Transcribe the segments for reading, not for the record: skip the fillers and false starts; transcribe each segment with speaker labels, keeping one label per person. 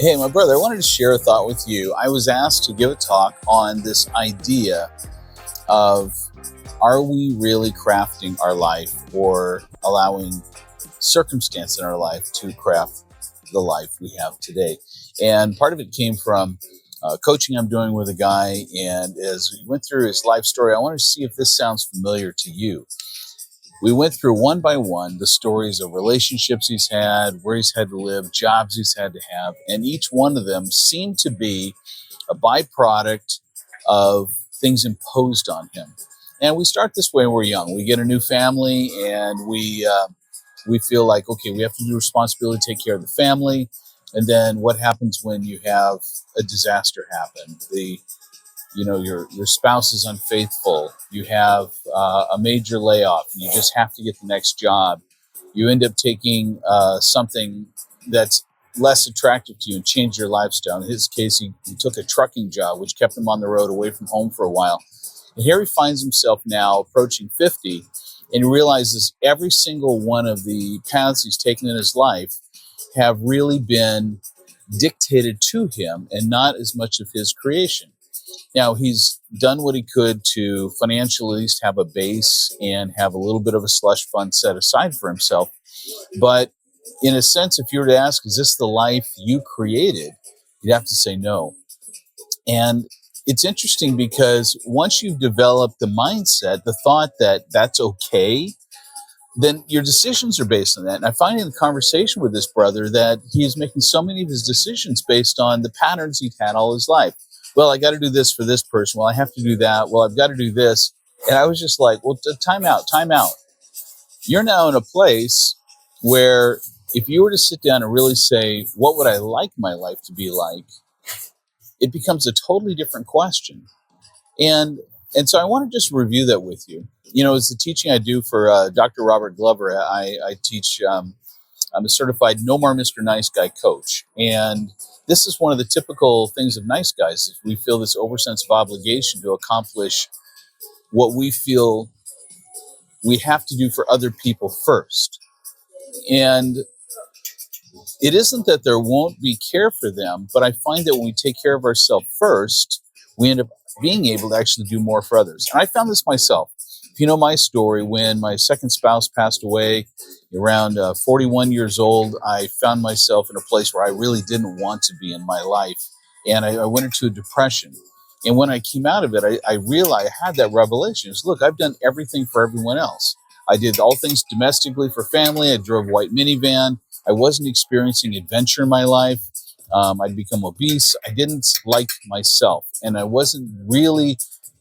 Speaker 1: Hey, my brother, I wanted to share a thought with you. I was asked to give a talk on this idea of, are we really crafting our life or allowing circumstance in our life to craft the life we have today? And part of it came from coaching I'm doing with a guy. And as we went through his life story, I wanted to see if this sounds familiar to you. We went through one by one the stories of relationships he's had, where he's had to live, jobs he's had to have, and each one of them seemed to be a byproduct of things imposed on him. And we start this way when we're young. We get a new family, and we feel like, okay, we have to do responsibility, take care of the family. And then what happens when you have a disaster happen? Your spouse is unfaithful, you have a major layoff, and you just have to get the next job. You end up taking something that's less attractive to you and change your lifestyle. In his case, he took a trucking job, which kept him on the road away from home for a while. And here he finds himself now approaching 50, and he realizes every single one of the paths he's taken in his life have really been dictated to him and not as much of his creation. Now, he's done what he could to financially at least have a base and have a little bit of a slush fund set aside for himself. But in a sense, if you were to ask, is this the life you created? You'd have to say no. And it's interesting because once you've developed the mindset, the thought that that's okay, then your decisions are based on that. And I find in the conversation with this brother that he's making so many of his decisions based on the patterns he'd had all his life. Well, I got to do this for this person. Well, I have to do that. Well, I've got to do this. And I was just like, well, time out, time out. You're now in a place where if you were to sit down and really say, what would I like my life to be like? It becomes a totally different question. And so I want to just review that with you. You know, it's the teaching I do for Dr. Robert Glover. I teach, I'm a certified No More Mr. Nice Guy coach. And this is one of the typical things of nice guys. We feel this oversense of obligation to accomplish what we feel we have to do for other people first. And it isn't that there won't be care for them, but I find that when we take care of ourselves first, we end up being able to actually do more for others. And I found this myself. If you know my story, when my second spouse passed away around 41 years old, I found myself in a place where I really didn't want to be in my life. And I went into a depression. And when I came out of it, I realized I had that revelation. It's, look, I've done everything for everyone else. I did all things domestically for family. I drove a white minivan. I wasn't experiencing adventure in my life. I'd become obese. I didn't like myself. And I wasn't really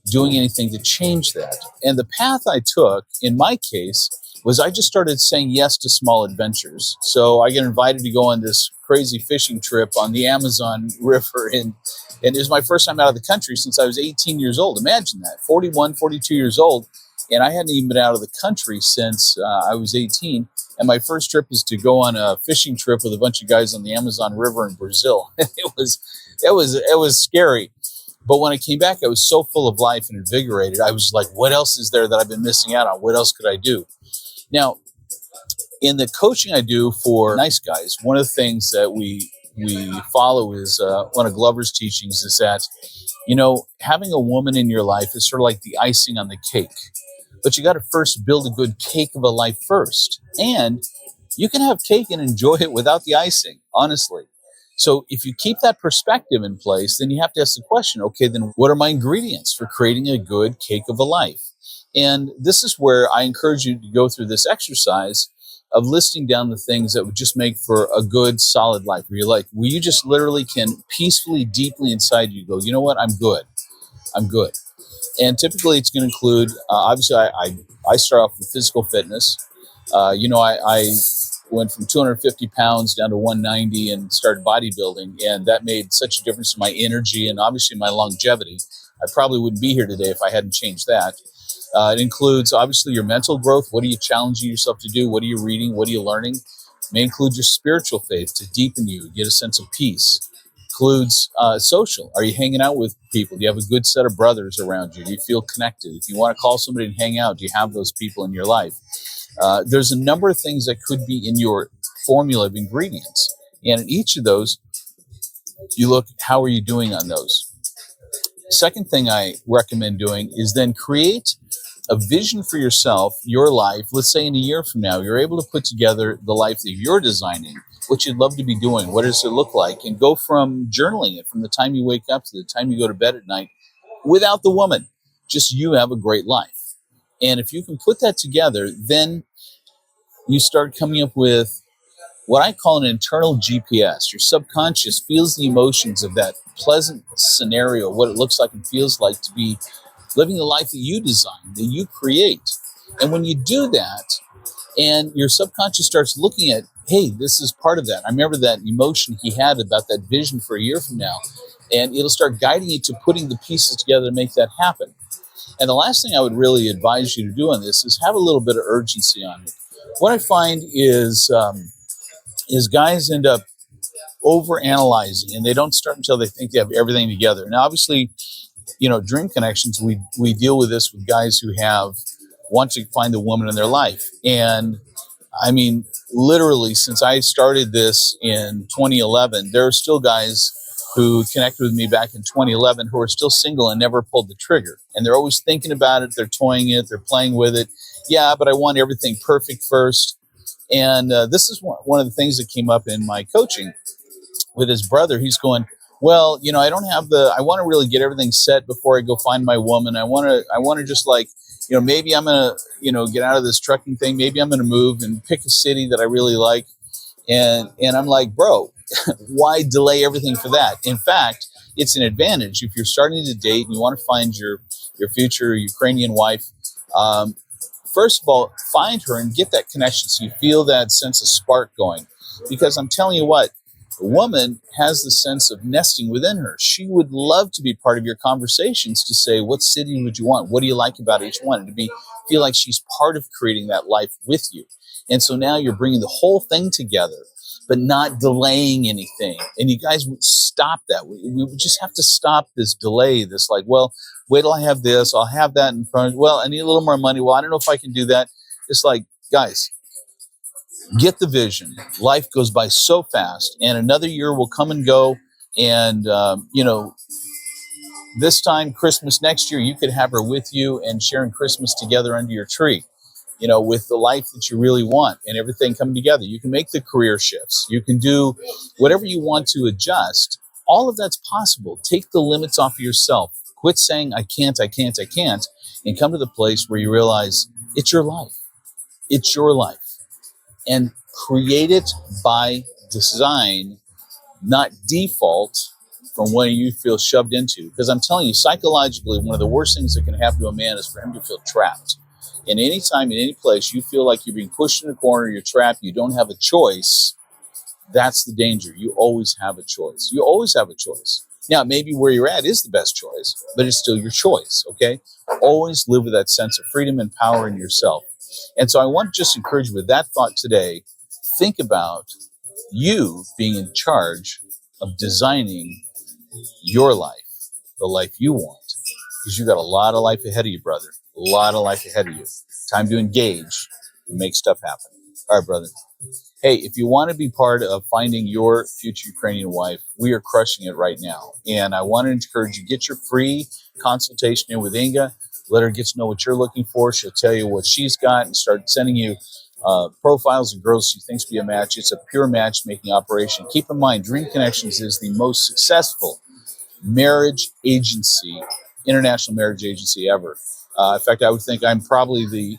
Speaker 1: doing anything to change that. And the path I took, in my case, was I just started saying yes to small adventures. So I got invited to go on this crazy fishing trip on the Amazon River. And it was my first time out of the country since I was 18 years old. Imagine that, 41, 42 years old. And I hadn't even been out of the country since I was 18. And my first trip is to go on a fishing trip with a bunch of guys on the Amazon River in Brazil. It was scary. But when I came back, I was so full of life and invigorated. I was like, what else is there that I've been missing out on? What else could I do? Now, in the coaching I do for nice guys, one of the things that we follow is one of Glover's teachings is that, you know, having a woman in your life is sort of like the icing on the cake. But you got to first build a good cake of a life first. And you can have cake and enjoy it without the icing, honestly. So if you keep that perspective in place, then you have to ask the question, okay, then what are my ingredients for creating a good cake of a life? And this is where I encourage you to go through this exercise of listing down the things that would just make for a good, solid life. Where you're like, where you just literally can peacefully, deeply inside you go, you know what, I'm good. I'm good. And typically it's going to include, obviously, I start off with physical fitness. I went from 250 pounds down to 190 and started bodybuilding. And that made such a difference in my energy and obviously my longevity. I probably wouldn't be here today if I hadn't changed that. It includes, obviously, your mental growth. What are you challenging yourself to do? What are you reading? What are you learning? It may include your spiritual faith to deepen you, get a sense of peace. Includes social. Are you hanging out with people? Do you have a good set of brothers around you? Do you feel connected? If you want to call somebody and hang out, do you have those people in your life? There's a number of things that could be in your formula of ingredients. And in each of those, You look, how are you doing on those? Second thing I recommend doing is then create a vision for yourself, your life. Let's say in a year from now, you're able to put together the life that you're designing, what you'd love to be doing, what does it look like, and go from journaling it from the time you wake up to the time you go to bed at night without the woman. Just you have a great life. And if you can put that together, then you start coming up with what I call an internal GPS. Your subconscious feels the emotions of that pleasant scenario, what it looks like and feels like to be living the life that you design, that you create. And when you do that, and your subconscious starts looking at, hey, this is part of that. I remember that emotion he had about that vision for a year from now. And it'll start guiding you to putting the pieces together to make that happen. And the last thing I would really advise you to do on this is have a little bit of urgency on it. What I find is guys end up over-analyzing, and they don't start until they think they have everything together. Now, obviously, Dream Connections, we deal with this with guys who want to find the woman in their life. And I mean, literally, since I started this in 2011, there are still guys who connected with me back in 2011 who are still single and never pulled the trigger. And they're always thinking about it, they're toying it, they're playing with it. Yeah, but I want everything perfect first. And this is one of the things that came up in my coaching with his brother. He's going, well, I don't have I want to really get everything set before I go find my woman. I want to just like, maybe I'm going to, get out of this trucking thing. Maybe I'm going to move and pick a city that I really like. And I'm like, bro, why delay everything for that? In fact, it's an advantage if you're starting to date and you want to find your future Ukrainian wife. First of all, find her and get that connection so you feel that sense of spark going. Because I'm telling you what, a woman has the sense of nesting within her. She would love to be part of your conversations to say, what city would you want? What do you like about each one? And to feel like she's part of creating that life with you. And so now you're bringing the whole thing together, but not delaying anything. And you guys would stop that. We would just have to stop this delay, this like, well, wait till I have this, I'll have that in front. Well, I need a little more money. Well, I don't know if I can do that. It's like, guys, get the vision. Life goes by so fast, and another year will come and go. And, this time, Christmas next year, you could have her with you and sharing Christmas together under your tree, with the life that you really want and everything coming together. You can make the career shifts. You can do whatever you want to adjust. All of that's possible. Take the limits off of yourself. Quit saying, I can't, and come to the place where you realize it's your life. It's your life. And create it by design, not default from what you feel shoved into. Because I'm telling you, psychologically, one of the worst things that can happen to a man is for him to feel trapped. And anytime, in any place, you feel like you're being pushed in a corner, you're trapped, you don't have a choice, that's the danger. You always have a choice. You always have a choice. Now, maybe where you're at is the best choice, but it's still your choice, okay? Always live with that sense of freedom and power in yourself. And so I want to just encourage you with that thought today, think about you being in charge of designing your life, the life you want, because you got a lot of life ahead of you, brother. A lot of life ahead of you. Time to engage and make stuff happen. All right, brother. Hey, if you want to be part of finding your future Ukrainian wife, we are crushing it right now. And I want to encourage you, get your free consultation in with Inga. Let her get to know what you're looking for. She'll tell you what she's got and start sending you profiles of girls she thinks be a match. It's a pure matchmaking operation. Keep in mind, Dream Connections is the most successful marriage agency, international marriage agency ever. In fact, I would think I'm probably the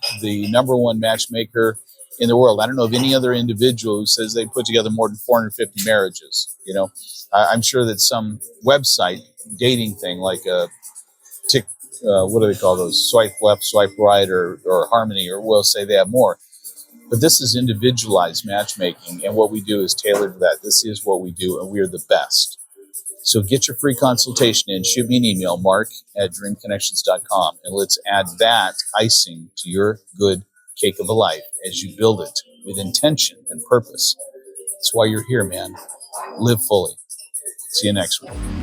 Speaker 1: number one matchmaker in the world. I don't know of any other individual who says they put together more than 450 marriages. I'm sure that some website dating thing like what do they call those? Swipe left, swipe right, or Harmony, or will say they have more. But this is individualized matchmaking, and what we do is tailored to that. This is what we do, and we are the best. So get your free consultation in. Shoot me an email, mark@dreamconnections.com, and let's add that icing to your good cake of a life as you build it with intention and purpose. That's why you're here, man. Live fully. See you next week.